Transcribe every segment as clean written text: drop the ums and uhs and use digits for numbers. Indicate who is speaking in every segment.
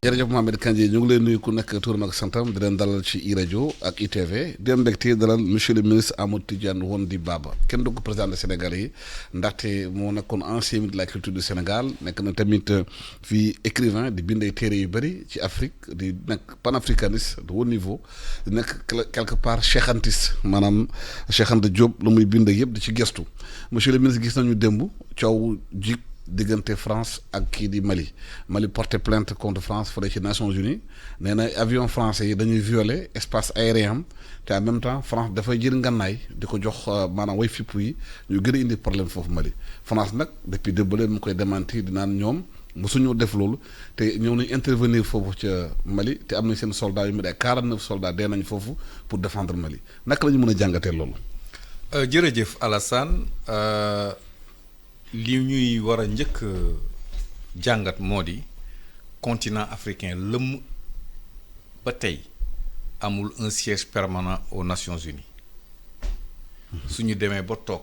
Speaker 1: jërëjëf Mohamed Kandji ñu ngi leen nuyu ku nekk turam ak santam di leen dalal ci iRadio ak ITV di leen mbégte dalal monsieur le ministre Amadou Tidiane Wondy Baba kenn du ko président de Sénégal yi ndaxte moo nekkoon ancien ministre de la culture du Sénégal nekk na tamit fii écrivain di bind ay téere yu bëri ci Afrique di nekk panafricaniste de haut niveau di nekk quelque part cheikhantis maanaam Cheikh Anta Diop lu muy bind yëpp di ci gestu monsieur le ministre gis nañu démb coow jik diggante France ak kii di Mali porté plainte contre France fële ci Nations Unies nee na avion français yi dañuy violer espace aérien am te en même temps France dafay jël ngannaay di ko jox maanaam way fipp yi ñu gën a indi problème foofu Mali France nag depuis démb mu koy démentir di naan ñoom mosuñu def loolu te ñëw nañ intervenir foofu ca Mali te am nañ seen soldats yu mu dee 49 soldats dee nañ foofu pour défendre Mali naka la ñu mën a jàngatee loolu.
Speaker 2: jërëjëf Alassane. li ñuy war a njëkk jàngat moo di continent africain lëmm ba tey amul un siège permanent aux Nations Unies suñu demee ba toog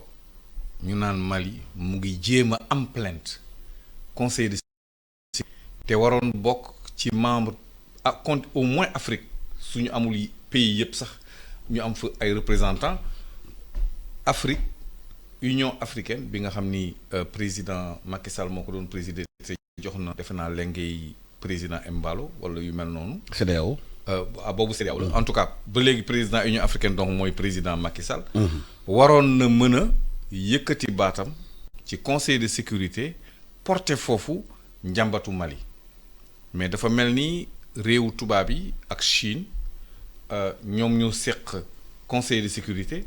Speaker 2: ñu naan Mali mu ngi jéem a am plainte conseil de sécurité te waroon bokk ci membre compte au moins Afrique suñu amul pays yëpp sax ñu am fa ay représentants Afrique Union africaine bi nga xam ni président Macky Sall moo ko doon présider te jox na defe naa léegi président Embalo wala yu mel noonu.
Speaker 1: CEDEAO.
Speaker 2: boobu CEDEAO la en tout cas ba léegi président Union africaine donc mooy président Macky Sall. waroon na mën a yëkkati baatam ci conseil de sécurité porter foofu njàmbatu Mali mais dafa mel ni réewu tubaab yi ak Chine ñoom ñoo seq conseil de sécurité.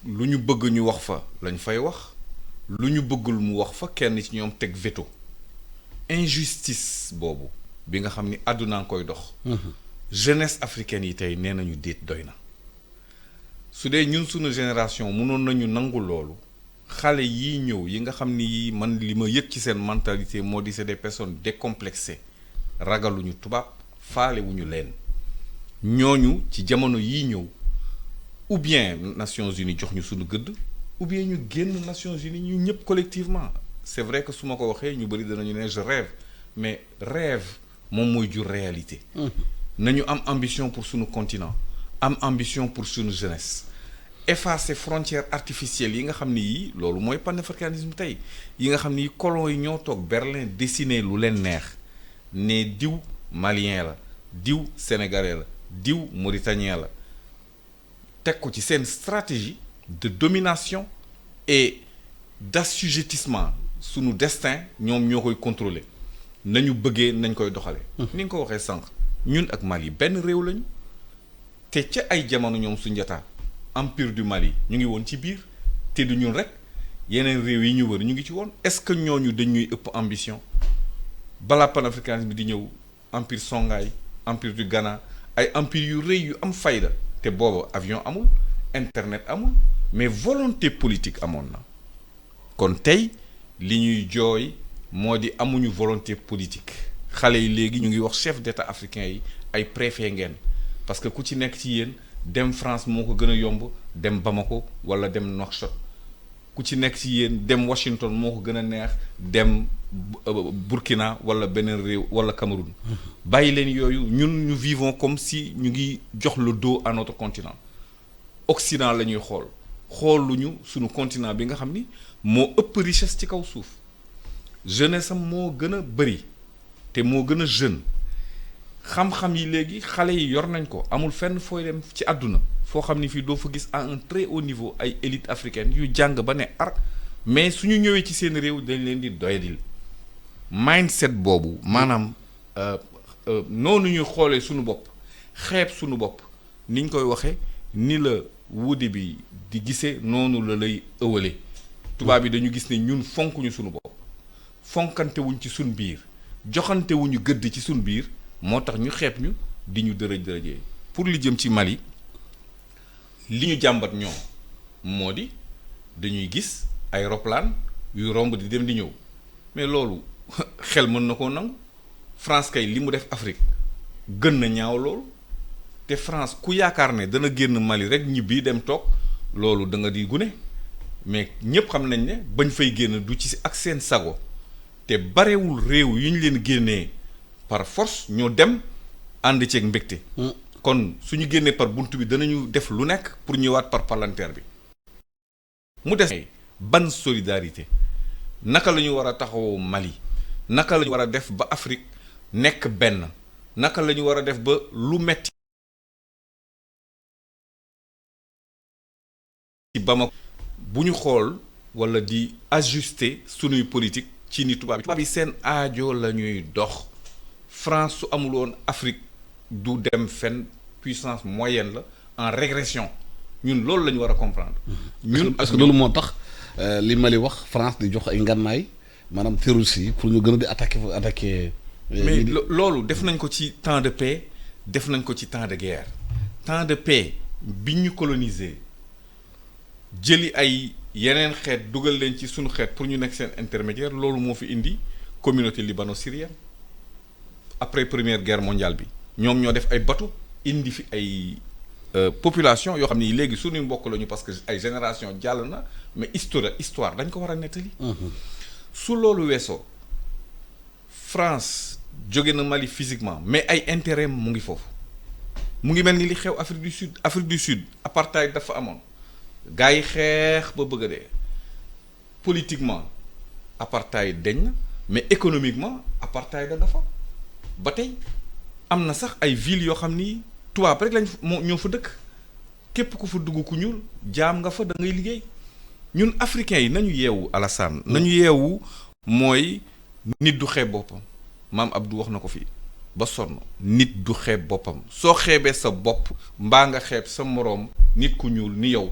Speaker 2: lu ñu bëgg ñu wax fa lañ fay wax lu ñu bëggul mu wax fa kenn ci ñoom teg veto injustice boobu bi nga xam ni àdduna koy dox jeunesse africaine yi tey nee nañu déet doy na su dee ñun suñu génération mënoon nañu nangu loolu xale yii ñëw yi nga xam ni man li ma yëg ci seen mentalité moo di c'est des personnes décomplexées ragaluñu tubaab faalewuñu leen ñooñu ci jamono yii ñëw ou bien Nations Unies jox ñu suñu gëdd ou bien ñu génn Nations Unies ñu ñëpp collectivement c'est vrai que su ma ko waxee ñu bëri danañu ne je rêve mais rêve moom mooy jur réalité nañu am ambition pour suñu continent am ambition pour suñu jeunesse effacer frontières artificielles yi nga xam ni yii loolu mooy panafricanisme tey yi nga xam ni colons yi ñoo toog Berlin dessiner lu leen neex ne diw malien la diw sénégalais la diw mauritanien la teg ko ci seen stratégie de domination et d'assujettissement sunu destin ñoom ñoo koy contrôler nañu bëggee nañ koy doxale ni nga ko waxee sànq ñun ak Mali benn réew lañu te ca ay jamono ñoom Sunjata empire du Mali ñu ngi woon ci biir te du ñun rek yeneen réew yi ñu wër ñu ngi ci woon est-ce que ñooñu dañuy ëpp ambition balaa panafricanisme bi di ñëw empire Songhai empire du Ghana ay empire yu rëy yu am fayda te boobu avion amul internet amul mais volonté politique amoon na kon tey li ñuy jooy moo di amuñu volonté politique xale yi léegi ñu ngi wax chef d'état africain yi ay préfet ngeen parce que ku ci nekk ci yéen dem France moo ko gën a yomb dem Bamako wala dem Nouakchott ku ci nekk ci yéen dem Washington moo ko gën a neex dem Burkina wala beneen réew wala Cameroun bàyyi leen yooyu ñun ñu vivons comme si ñu ngi jox le dos à notre continent Occident la ñuy xooluñu suñu continent bi nga xam ni moo ëpp richesse ci kaw suuf jeunesse am moo gën a bëri te moo gën a jeune xam-xam yi léegi xale yi yor nañ ko amul fenn fooy dem ci àdduna foo xam ni fii doo fa gis à un très haut niveau ay élite africaine yu jàng ba ne mais suñu ñëwee ci seen réew dañ leen di doyadil mindset boobu maanaam noonu ñuy xoolee suñu bopp xeeb suñu bopp niñ koy waxee ni la wuudi bi di gisee noonu la lay ëwale tubaab yi dañu gis ne ñun fonkuñu suñu bopp fonkante wuñ ci suñ biir joxante wuñu gëdd ci suñ biir moo tax ñu xeeb ñu di ñu dërëjee pour li jëm ci Mali li ñu jàmbat ñoom moo di dañuy gis ay roplaan yuy romb di dem di ñëw mais loolu xel mën na koo nangu France kay li mu def Afrique gën na ñaaw loolu te France ku yaakaar ne dana génn Mali rek ñibbi dem toog loolu da nga di gune mais ñëpp xam nañ ne bañ fay génn du ci ak seen sago te barewul réew yu ñu leen génnee par force ñoo dem ànd ceeg mbégte. kon suñu génnee par bunt bi danañu def lu nekk pour ñëwaat par palanteer bi mu des ban solidarité naka la ñu war a taxawoo Mali naka la ñu war a def ba Afrique nekk benn naka la ñu war a def ba lu metti ci Bamako bu ñu xool walla di ajuster sunuy politique ci ni tubaab yi seen aajo la ñuy dox France su amul woon Afrique du dem fenn puissance moyenne la en régression ñun loolu la ñu war a comprendre. ñun
Speaker 1: parce que loolu moo tax li Mali wax France di jox ay ngànnaay maanaam terroristes yi pour ñu gën a di attaquer.
Speaker 2: mais loolu def nañ ko ci temps de paix def nañ ko ci temps de guerre temps de paix bi ñu coloniser jëli ay yeneen xeet dugal leen ci suñu xeet pour ñu nekk seen intermédiaire loolu moo fi indi communauté libano-syrienne après première guerre mondiale bi ñoom ñoo def ay bateau indi fi ay population yoo xam ni léegi suñuy mbokk lañu parce que ay génération jàll na mais histoire dañ ko war a nettali. su loolu weesoo France jóge na Mali physiquement mais ay intérêt mu ngi foofu mu ngi mel ni li xew Afrique du Sud apartheid dafa amoon gars yi xeex ba bëgg a dee politiquement apartheid deñ na mais économiquement apartheid dafa ba tey am na sax ay villes yoo xam ni tubaab rek lañ ñoo fa dëkk képp ku fa dugg ku ñuul jaam nga fa da ngay liggéey ñun africains yi nañu yeewu Alassane nañu yeewu mooy nit du xeeb boppam maam Abdou wax na ko fii ba sonn nit du xeeb boppam soo xeebee sa bopp mbaa nga xeeb sa moroom nit ku ñuul ni yow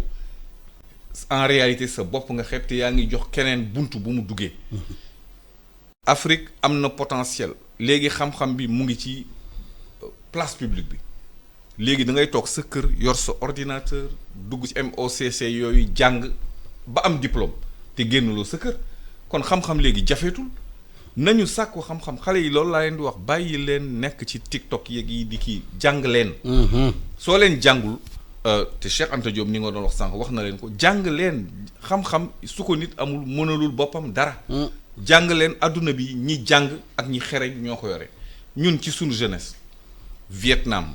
Speaker 2: en réalité sa bopp nga xeeb te yaa ngi jox keneen bunt bu mu duggee. Afrique am na potentiel léegi xam-xam bi mu ngi ci place publique bi léegi da ngay toog sa kër yor sa ordinateur dugg ci MOCC yooyu jàng ba am diplôme te génnuloo sa kër kon xam-xam léegi jafeetul nañu sàkku xam-xam xale yi loolu laa leen di wax bàyyi leen nekk ci TikTok yeeg yi di kii jàng leen. soo leen jàngul te Cheikh Anta Diop ni nga doon wax sànq wax na leen ko jàng leen xam-xam su ko nit amul mënalul boppam dara. jàng leen adduna bi ñi jàng ak ñi xereñ ñoo ko yore ñun ci sunu jeunesse Vietnam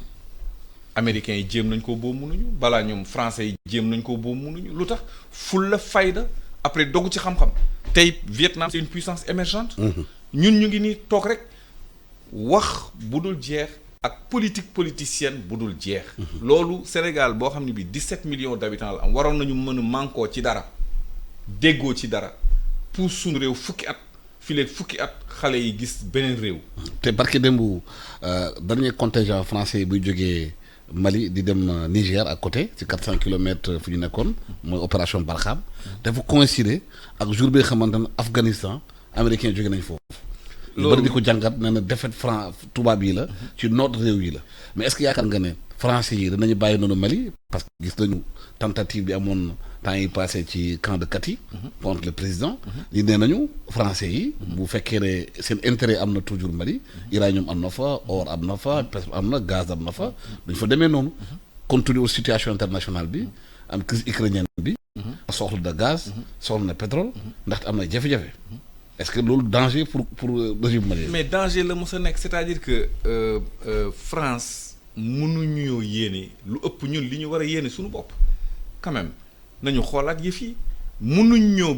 Speaker 2: américains yi jéem nañ ko boobu mënuñu balaa ñoom français yi jéem nañ ko boobu mënuñu lu tax fulla fayda après dogu ci xam-xam tey Vietnam c'est une puissance émergente. ñun ñu ngi nii toog rek wax bu dul jeex ak politique politicienne bu dul jeex. loolu Sénégal boo xam ne bi 17 millions d'habitants la am waroon nañu mën a mànkoo ci dara déggoo ci dara pour suñu réew fukki at fileeg fukki at xale yi gis beneen réew.
Speaker 1: te barki démb dernier contingent français yi buy jógee Mali di dem Niger à côté ci 400 kilomètres fu ñu nekkoon mooy opération Barkhane dafa coïncider ak jour bi nga xamante ne Afghanistan américain jóge nañ foofu. loolu bari di ko jàngat nee na défaite tubaab yi la ci noot réew yi la mais est-ce que yaakaar nga ne français yi danañu bàyyi noonu Mali parce que gis nañu tentative bi amoon temps yi passé ci camp de Kati contre le président li nee nañu français yi bu fekkee ne seen intérêt am na toujours Mali uranium am na fa or am na fa pétrole am na gaz am na fa duñ fa demee noonu compte tenu situation internationale bi am crise ukrainienne bi soxla de gaz soxla na pétrole ndaxte am na jafe-jafe est-ce que loolu danger pour régime malien
Speaker 2: mais danger la mos a nekk c'est-à-dire que France mënuñoo yéene lu ëpp ñun li ñu war a yéene suñu bopp quand même nañu xoolaat yëf yi mënuñoo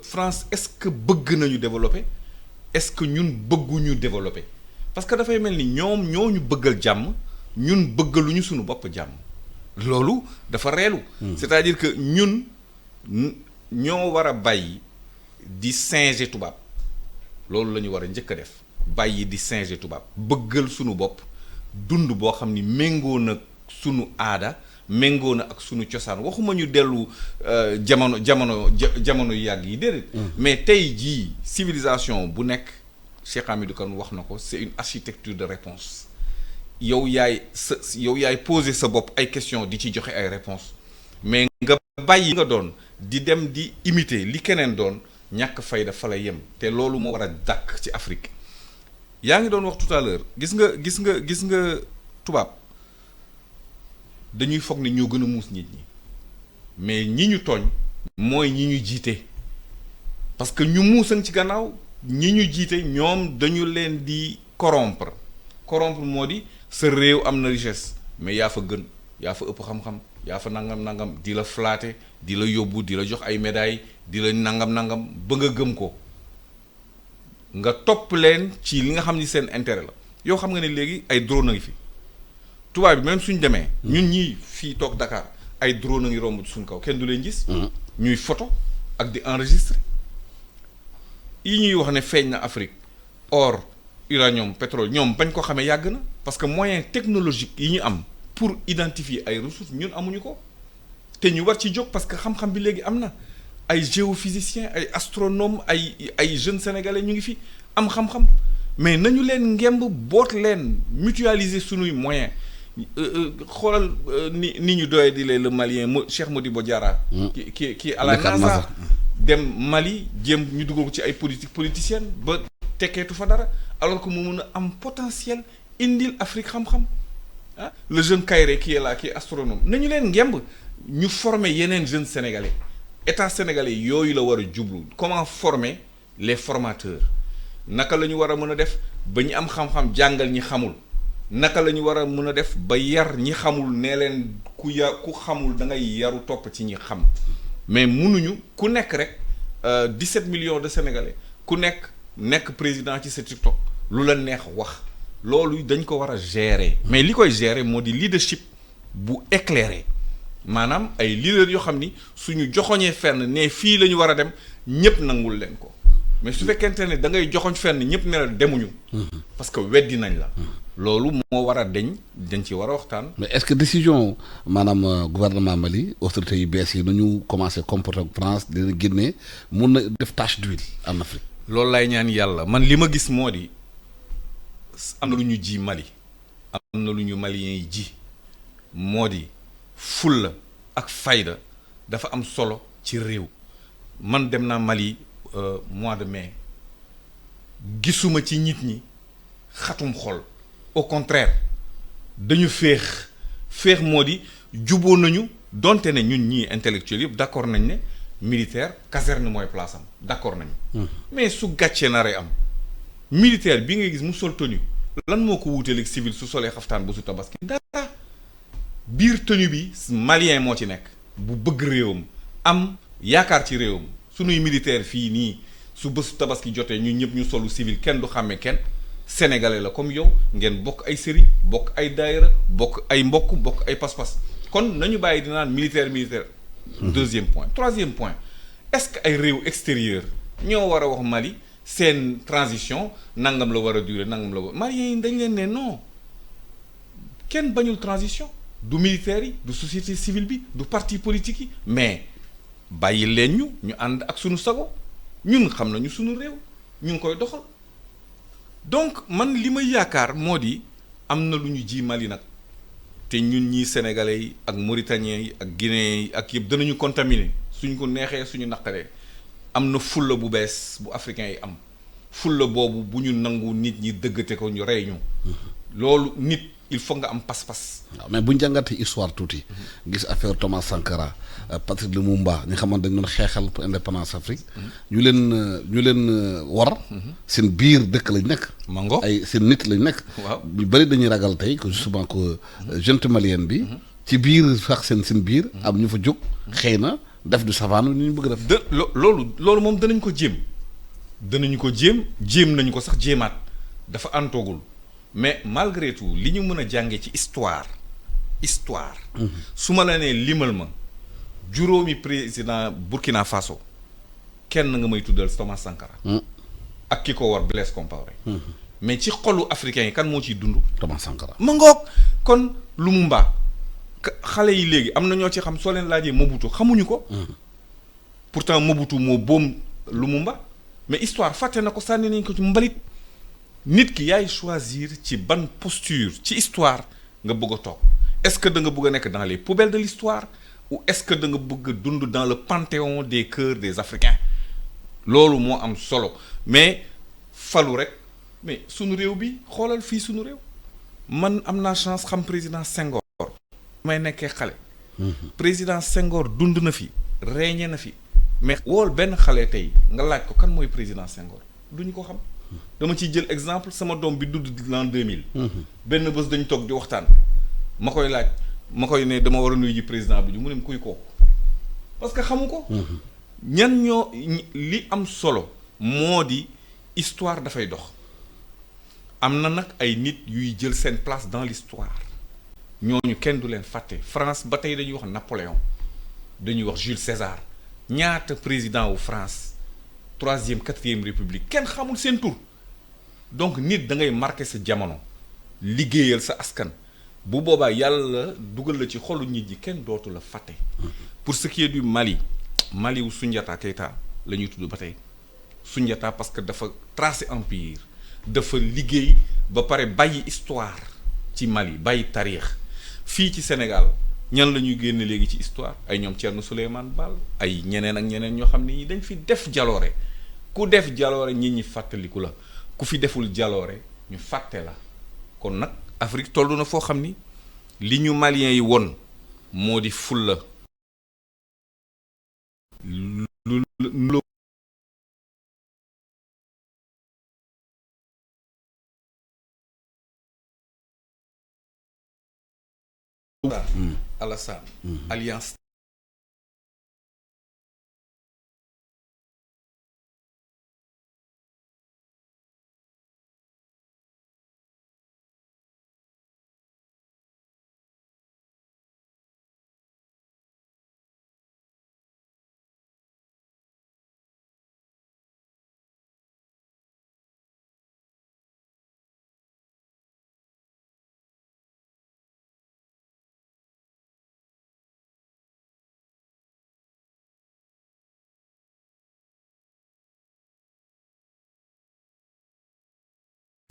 Speaker 2: France est-ce que bëgg nañu développer est-ce que ñun bëgguñu développer parce que dafay mel ni ñoom ñoo ñu bëggal jàmm ñun bëggaluñu suñu bopp jàmm loolu dafa reelu c'est-à-dire que ñun ñoo war a bàyyi di singer tubaab loolu la ñu war a njëkk a def bàyyi di singer tubaab bëggal sunu bopp dund boo xam ni méngoo na sunu aada méngoo na ak sunu cosaan waxuma ñu dellu jamono yàgg yi déedéet. mais tey jii civilisation bu nekk Cheikh Hamidou Kane wax na ko c'est une architecture de réponse yow yaay poser sa bopp ay questions di ci joxe ay réponses mais nga bàyyi nga doon di dem di imiter li keneen doon. ñàkk fayda fa la yem te loolu moo war a dàkk ci Afrique yaa ngi doon wax tout à l'heure gis nga tubaab dañuy foog ne ñoo gën a muus nit ñi mais ñi ñu tooñ mooy ñi ñu jiite parce que ñu muusan ci gannaaw ñi ñu jiite ñoom dañu leen di corrompre moo di sa réew am na richesse mais yaa fa gën yaa fa ëpp xam-xam yaa fa nangam di la flatter di la yóbbu di la jox ay médailles di la nangam ba nga gëm ko nga topp leen ci li nga xam ni seen intérêt la yow xam nga ne léegi ay drone a ngi fi tubaab bi même suñ demee ñun ñii fii toog Dakar ay drone a ngi romb suñ kaw kenn du leen gis ñuy photo ak di enregistrer yi ñuy wax ne feeñ na Afrique or uranium pétrole ñoom bañ ko xamee yàgg na parce que moyen technologique yi ñu am pour identifier ay ressources ñun amuñu ko te ñu war ci jóg parce que xam-xam bi léegi am na ay géophysiciens ay astronomes ay jeunes sénégalais ñu ngi fi am xam-xam mais nañu leen ngemb boot leen mutualiser sunuy moyens xoolal ni ñu doyee di le malien Cheikh Modibo Diarra ki à la NASA dem Mali jéem ñu dugal ko ci ay politicienne ba tekkeetu fa dara alors que mu mun a am potentiel indil Afrique xam-xam ah le jeune Kayré qui est là qui est astronome nañu leen ngemb ñu former yeneen jeunes sénégalais état sénégalais yooyu la war a jublu comment former les formateurs naka la ñu war a mën a def ba ñu am xam-xam jàngal ñi xamul naka la ñu war a mën a def ba yar ñi xamul nee leen ku xamul da ngay yaru topp ci ñi xam mais munuñu ku nekk rek 17 millions de sénégalais ku nekk président ci sa TikTok lu la neex wax loolu dañ ko war a gérer mais li koy gérer moo di leadership bu éclairé maanaam ay leaders yoo xam ni suñu joxoñee fenn ne fii la ñu war a dem ñëpp nangul leen ko mais su fekkente ne da ngay joxoñ fenn ñëpp ne la demuñu parce que weddi nañ la loolu moo war a dañ ci war a waxtaan.
Speaker 1: mais est-ce que décision maanaam gouvernement Mali autorités yu bees yi nañu commencé comporter ak France dina génne mun na def tache d'huile en Afrique.
Speaker 2: loolu lay ñaan yàlla man li ma gis moo di am na lu ñu ji Mali am na lu ñu maliens yi ji moo di fulla ak fayda dafa am solo ci réew man dem naa Mali mois de mai gisuma ci nit ñi xatum xol au contraire dañu féex moo di juboo nañu donte ne ñun ñii intellectuels yëpp d'accord nañ ne militaire caserne mooy place am d'accord nañu mais su gàccee naree am militaire bi ngay gis mu sol tenue lan moo ko wuuteeg civil su solee xaftaan ba su tabaski dara biir tenue bi malien moo ci nekk bu bëgg réewam am yaakaar ci réewam sunuy militaire fii nii su bésu tabaski jotee ñun ñëpp ñu solu civil kenn du xàmmee kenn sénégalais la comme yow ngeen bokk ay sëriñ bokk ay daayira bokk ay mbokk bokk ay pas-pas kon nañu bàyyi di naan militaire deuxième point troisième point est-ce que ay réew extérieur ñoo war a wax Mali seen transition nangam la war a durer nangam la war Maliens yi dañ leen ne non kenn bañul transition du militaire yi du société civile bi du parti politique yi mais bàyyi leen ñu ànd ak sunu sago ñun xam nañu sunu réew ñu ngi koy doxal donc man li may yaakaar moo di am na lu ñu ji Mali nag te ñun ñii sénégalais yi ak mauritaniens yi ak guinéens yi ak yëpp danañu contaminé suñ ko neexee suñu naqaree am na fulla bu bees bu africain yi am fulla boobu bu ñu nangu nit ñi dëggate ko ñu rey ñu loolu nit il faut nga am pas-pas.
Speaker 1: waaw mais bu ñu jàngatee histoire tuuti. gis affaire Thomas Sankara Patrice Lumumba ñi nga xamante dañu doon xeexal pour indépendance Afrique. ñu leen war. seen biir dëkk lañ nekk.
Speaker 2: mango
Speaker 1: ay seen nit lañ nekk.
Speaker 2: waaw
Speaker 1: ñu bëri dañuy ragal tey que justement que junte malienne bi. ci biir sax seen biir. am ñu fa jóg. xëy na def du savane ni ñu bëgg def.
Speaker 2: loolu moom danañ ko jéem. jéem nañu ko sax jéemaat dafa antoogul. mais malgré tout li ñu mën a jàngee ci histoire su ma la nee limal ma juróomi président Burkina Faso kenn nga may tuddal Thomas Sankara ak ki ko war Blaise Compaoré mais ci xolu africain yi kan moo ciy dund
Speaker 1: Thomas Sankara
Speaker 2: ma ngoog kon Lumumba xale yi léegi am na ñoo ci xam soo leen laajee Mobutu xamuñu ko pourtant Mobutu moo boom Lumumba mais histoire fàtte na ko sànni nañ ko ci mbalit nit ki yaay choisir ci ban posture ci histoire nga bëgg a toog est-ce que da nga bëgg a nekk dans les poubelles de l'histoire ou est-ce que da nga bëgg a dund dans le panthéon des cœurs des Africains loolu moo am solo mais falu rek mais sunu réew bi xoolal fii sunu réew man am naa chance xam président Senghor may nekkee xale président Senghor dund na fi régné na fi mais wool benn xale tey nga laaj ko kan mooy président Senghor duñu ko xam dama ciy jël exemple sama doom bi dudd l'an 2000. benn bés dañu toog di waxtaan ma koy laaj ma koy ne dama war a nuyu ji président bi mu ne kuy kooku parce que xamu ko. ñan ñoo li am solo moo di histoire dafay dox am na nag ay nit yuy jël seen place dans l'histoire ñooñu kenn du leen fàtte France ba tey dañuy wax Napoléon dañuy wax Jules César ñaata président wu France 3e 4e république kenn xamul seen tur donc nit da ngay marqué sa jamono liggéeyal sa askan bu boobaa yàlla dugal la ci xolu nit ñi kenn dootu la fàtte. pour ce qui est du Mali wu Soundiata Keita la ñuy tudd ba tey Soundiata parce que dafa tracé empire dafa liggéey ba pare bàyyi histoire ci Mali bàyyi taarix fii ci Sénégal ñan la ñuy génne léegi ci histoire ay ñoom Thierno Souleymane Baal ay ñeneen ak ñeneen ñoo xam ne ñi dañ fi def jaloore ku def jaloore nit ñi fàttaliku la ku fi deful jaloore ñu fàtte la kon nag Afrique toll na foo xam ni li ñu maliens yi won moo di fulla lu Alassane alliance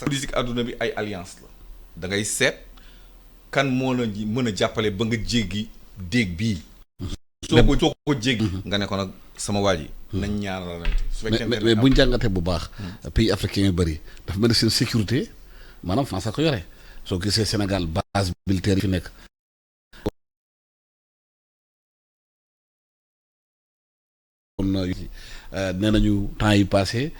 Speaker 2: politique àdduna bi ay alliance la da ngay seet kan moo la mën a jàppale ba nga jéggi déeg bii soo ko jéggi nga ne ko nag sama waa ji nañ ñaanalante su fekkee
Speaker 1: mais buñ jàngatee bu baax pays africains yu bëri dafa mel ni seen sécurité maanaam France a ko yore soo gisee Sénégal base militaire yi fi nekk nee nañu temps yi passé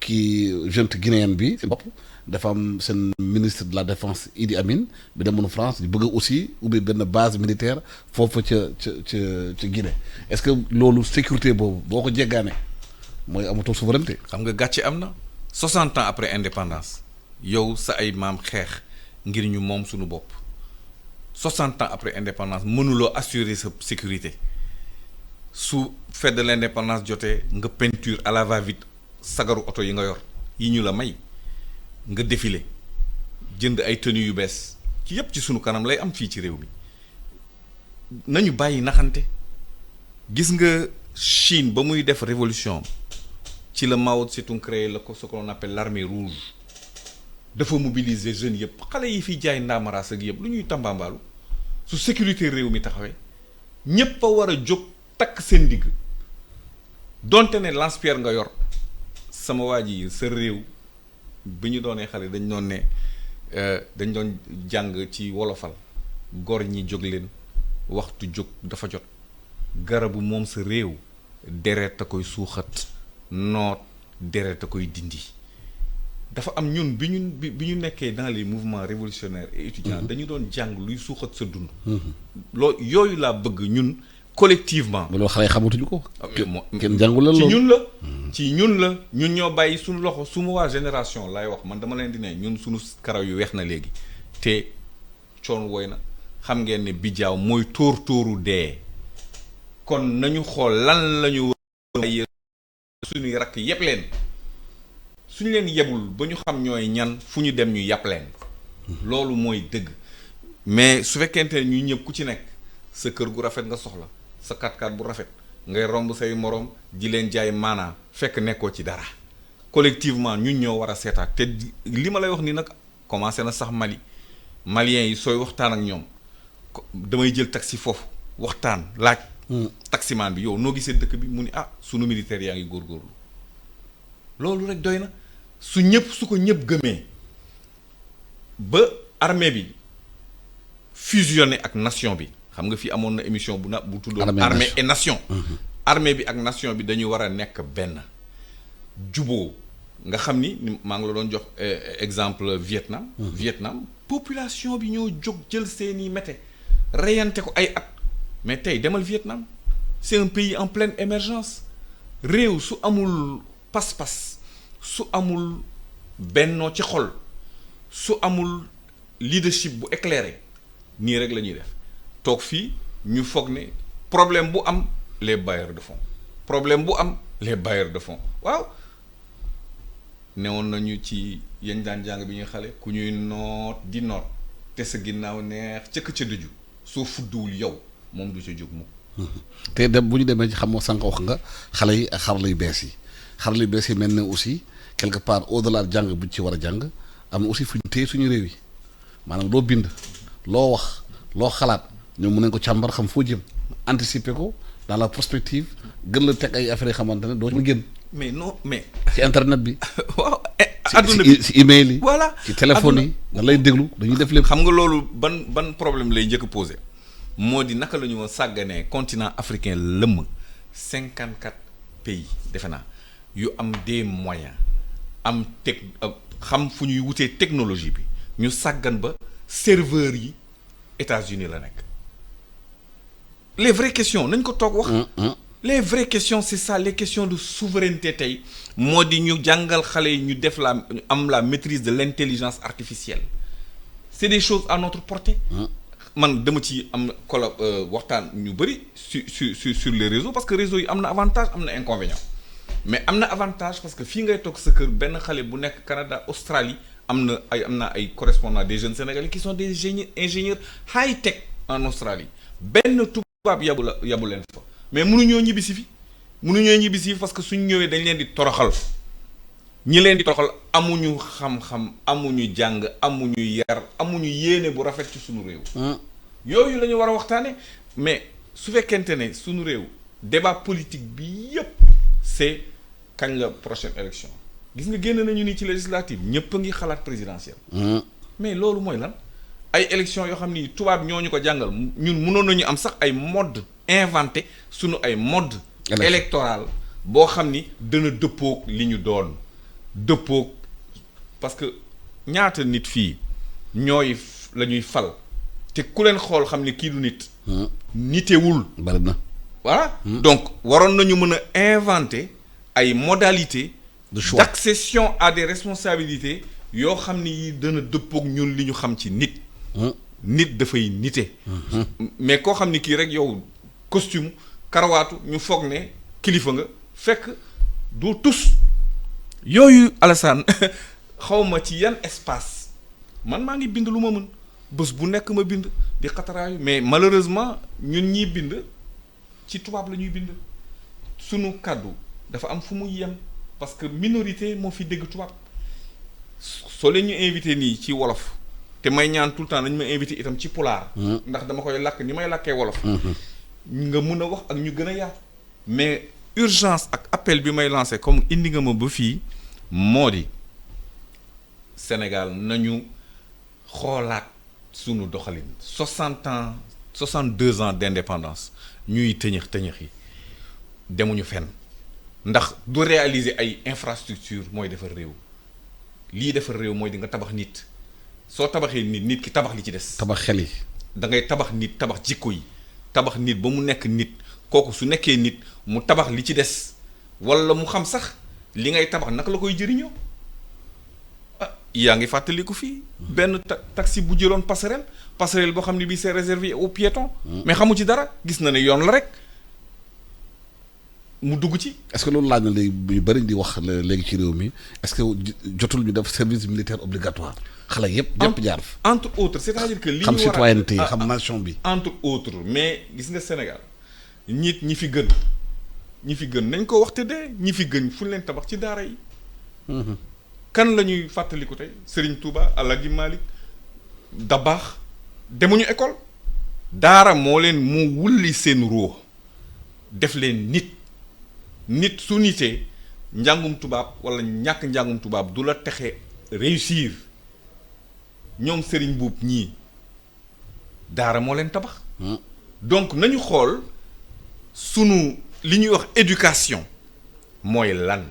Speaker 1: kii junte guinéenne bi bopp dafa am seen ministre de la défense Idi Amin bi demoon France di bëgg aussi ubbi benn base militaire foofu ca Guinée est-ce que loolu sécurité boobu boo ko jéggaane mooy amatoo souveraineté.
Speaker 2: xam nga gàcce am na 60 ans après indépendance yow sa ay maam xeex ngir ñu moom suñu bopp 60 ans après indépendance mënuloo assurer sa sécurité su fête de l'indépendance jotee nga peinture à la va-vite sagaru oto yi nga yor yi ñu la may nga défilé jënd ay tenues yu bees ci yépp ci sunu kanam lay am fii ci réew mi nañu bàyyi naxante gis nga Chine ba muy def révolution ci la Mao Tse-tung créé la ko ce qu'on appelle l'armée rouge dafa mobiliser jeunes yëpp xale yi fiy jaay ndaamaraas ak yëpp lu ñuy tambambaalu su sécurité réew mi taxawee ñépp a war a jóg takk seen digg donte ne lance-pierre nga yor sama waa ji sa réew bi ñu doonee xale dañ doon ne dañ doon jàng ci wolofal gor ñi jóg leen waxtu jóg dafa jot garabu moom sa réew deret a koy suuxat noot deret a koy dindi dafa am ñun bi ñu nekkee dans les mouvements révolutionnaires et étudiants dañu doon jàng luy suuxat sa dund loolu yooyu laa bëgg ñun collectivement.
Speaker 1: loolu xale xamatuñu ko. kenn jàngul la loolu
Speaker 2: ci ñun la ñun ñoo bàyyi suñu loxo suma waa génération laay wax man dama leen di ne ñun suñu karaw yu weex na léegi te coon woy na xam ngeen ne bijaaw mooy tóoru dee kon nañu xool lan la ñu war suñuy rakk yëpp leen suñu leen yebul ba ñu xam ñooy ñan fu ñu dem ñu yàpp leen loolu mooy dëgg mais su fekkente ne ñu ñëpp ku ci nekk sa kër gu rafet nga soxla sa 4x4 bu rafet ngay romb say moroom di leen jaay maanaa fekk nekkoo ci dara collectivement ñun ñoo war a seetaat te li ma lay wax ni nag commencé na sax Mali maliens yi sooy waxtaan ak ñoom damay jël taxi foofu waxtaan laaj taximaan bi yow noo gisee dëkk bi mu ni sunu militaire yaa ngi góorgóorlu loolu rek doy na su ko ñëpp gëmee ba armée bi fusionné ak nation bi xam nga fii amoon na émission bu tuddoon armée et nation armée bi ak nation bi dañu war a nekk benn juboo nga xam ni maa ngi la doon jox exemple Vietnam. Vietnam population bi ñoo jóg jël seeni mété reyante ko ay at mais tey demal Vietnam c'est un pays en pleine émergence réew su amul pas-pas su amul bennoo ci xol su amul leadership bu éclairé nii rek la ñuy def toog fii ñu foog ne problème bu am les bailleurs de fonds problème bu am les bailleurs de fonds waaw newoon nañu ci yañ daan jàng bi ñuy xale ku ñuy noot di noot te sa ginnaaw neex cëkk ca dëju soo fudduwul yow moom du ca jóg mukk.
Speaker 1: te dem bu ñu demee ci xamoo sànq wax nga xale yi ak xarala yu bees yi xarala yu bees yi mel ne aussi quelque part au delà jàng bu ci war a jàng am na aussi fu ñu téye suñu réew yi maanaam loo bind loo wax loo xalaat ñoom mën nañ ko càmbar xam foo jëm anticiper ko dans la prospective gën la teg ay affaires yi xamante ne doo ci génn.
Speaker 2: mais non mais.
Speaker 1: ci internet bi.
Speaker 2: waaw adduna bi
Speaker 1: ci email yi.
Speaker 2: voilà
Speaker 1: ci téléphone yi. da lay déglu dañuy def lépp.
Speaker 2: xam nga loolu ban problème lay njëkk posé moo di naka la ñu sàgganee continent africain lëmm 54 pays defe naa yu am des moyens am xam fu ñuy wutee technologie bi ñu sàggan ba serveurs yi États-Unis la nekk les vraies questions nañ ko toog wax. les vraies questions c'est ça les questions de souveraineté tey moo di ñu jàngal xale yi ñu def am la maîtrise de l'intelligence artificielle c'est des choses à notre portée. man dama ci am waxtaan ñu bëri sur les réseaux parce que réseaux yi am na avantage am na inconvénient mais am na avantage parce que fii ngay toog sa kër benn xale bu nekk Canada Australie am na ay correspondants des jeunes Sénégalais qui sont des ingénieurs high tech en Australie benn tubaab yabu leen fa mais mënuñoo ñibbisi fi parce que suñ ñëwee dañ leen di toroxal ñi leen di toroxal amuñu xam-xam amuñu jàng amuñu yar amuñu yéene bu rafet ci suñu réew. yooyu la ñu war a waxtaane mais su fekkente ne suñu réew débat politique bi yépp c'est kañ la prochaine élection gis nga génn nañu ni ci législative ñëpp a ngi xalaat présidentielle. mais loolu mooy lan ay élection yoo xam ni tubaab ñoo ñu ko jàngal ñun mënoon nañu am sax ay mode inventé suñu ay mode électoral boo xam ni dana dëppoog li ñu doon dëppoog parce que ñaata nit fii ñooy la ñuy fal te ku leen xool xam ni kii du nit nitewul
Speaker 1: bari na
Speaker 2: voilà donc waroon nañu mën a inventer ay modalités
Speaker 1: de choix
Speaker 2: d'accession à des responsabilités yoo xam ni dana dëppoog ñun li ñu xam ci nit nit dafay nite mais koo xam ni kii rek yow costume karawaatu ñu foog ne kilifa nga fekk du tus yooyu Alassane xawma ci yan espace man maa ngi bind lu ma mën bés bu nekk ma bind di xataraayu mais malheureusement ñun ñiy bind ci tubaab la ñuy bind sunu kàddu dafa am fu muy yem parce que minorité moo fi dégg tubaab soo leen ñu invité nii ci wolof te may ñaan tout le temps nañ ma invité itam ci pulaar ndax dama koy làkk ni may làkkee wolof nga mun a wax ak ñu gën a yaatu mais urgence ak appel bi may lancé comme indi nga ma ba fii moo di Sénégal nañu xoolaat sunu doxalin 62 ans d'indépendance ñuy tëñëx yi demuñu fenn ndax du réaliser ay infrastructure mooy defar réew lii defar réew mooy di nga tabax nit soo tabaxee nit ki tabax li ci des.
Speaker 1: tabax xel yi.
Speaker 2: da ngay tabax nit tabax jikko yi tabax nit ba mu nekk nit kooku su nekkee nit mu tabax li ci des walla mu xam sax li ngay tabax naka la koy jëriñoo yaa ngi fàttaliku fii. benn taxi bu jëloon passerelle boo xam ne bii c'est réservé aux piétons. mais xamu ci dara gis na ne yoon la rek mu dugg ci.
Speaker 1: est-ce que loolu laaj na léegi yu bëri di wax léegi ci réew mi est-ce que jotul ñu def service militaire obligatoire xale yëpp jaar fa.
Speaker 2: entre autres c'est-à-dire que li ñu war a
Speaker 1: xam citoyenneté xam nation bi.
Speaker 2: entre autres mais gis nga Sénégal ñi fi gën nañ ko wax te de ñi fi gën fu ñu leen tabax ci daara yi. kan la ñuy fàttaliku tey Serigne Touba Alaaji Malick Dabakh demuñu école daara moo wulli seen ruux def leen nit su nitee njàngum tubaab wala ñàkk njàngum tubaab du la texe réussir ñoom Serigne Mboup ñii daara moo leen tabax donc nañu xool sunu li ñuy wax éducation mooy lan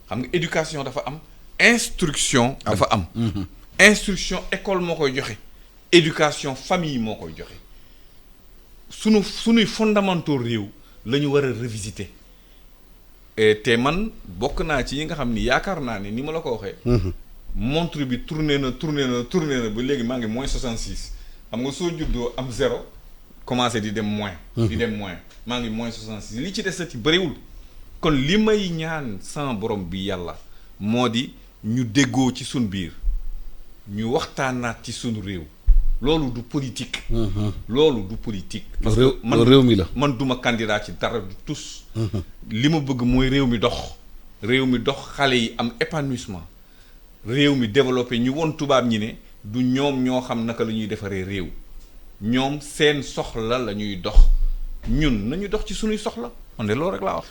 Speaker 2: xam nga éducation dafa am instruction dafa am instruction école moo koy joxe éducation famille moo koy joxe sunuy fondamentaux réew la ñu war a revisiter te man bokk naa ci yi nga xam ni yaakaar naa ne ni ma la ko waxee montre bi tourné na ba léegi maa ngi moins 66 xam nga soo juddoo am 0 commencé di dem moins maa ngi moins 66 li ci desati bëriwul kon li may ñaan sama borom bi yàlla moo di ñu déggoo ci sun biir ñu waxtaanaat ci sunu réew loolu du politique parce que
Speaker 1: réew mi la
Speaker 2: man duma candidat ci dara du tous li ma bëgg mooy réew mi dox xale yi am épanouissement réew mi développé ñu won tubaab ñi ne du ñoom ñoo xam naka la ñuy defaree réew ñoom seen soxla la ñuy dox ñun nañu dox ci sunuy soxla man de loolu rek laa wax.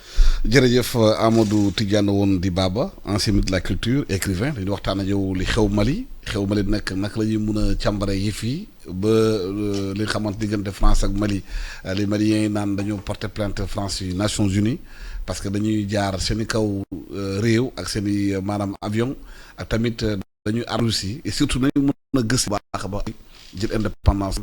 Speaker 1: jërëjëf Amadou Tidiane Wone Baba ancien ministre de la culture écrivain dañu waxtaan ak yow li xew Mali nag naka la ñuy mun a càmbare yi fii ba li nga xamante diggante France ak Mali les Maliens yi naan dañoo porter plainte France yi Nations Unies parce que dañuy jaar seen i kaw réew ak seen i maanaam avion ak tamit dañuy aar Russie et surtout nañu mën a gës baax a baax jël indépendance.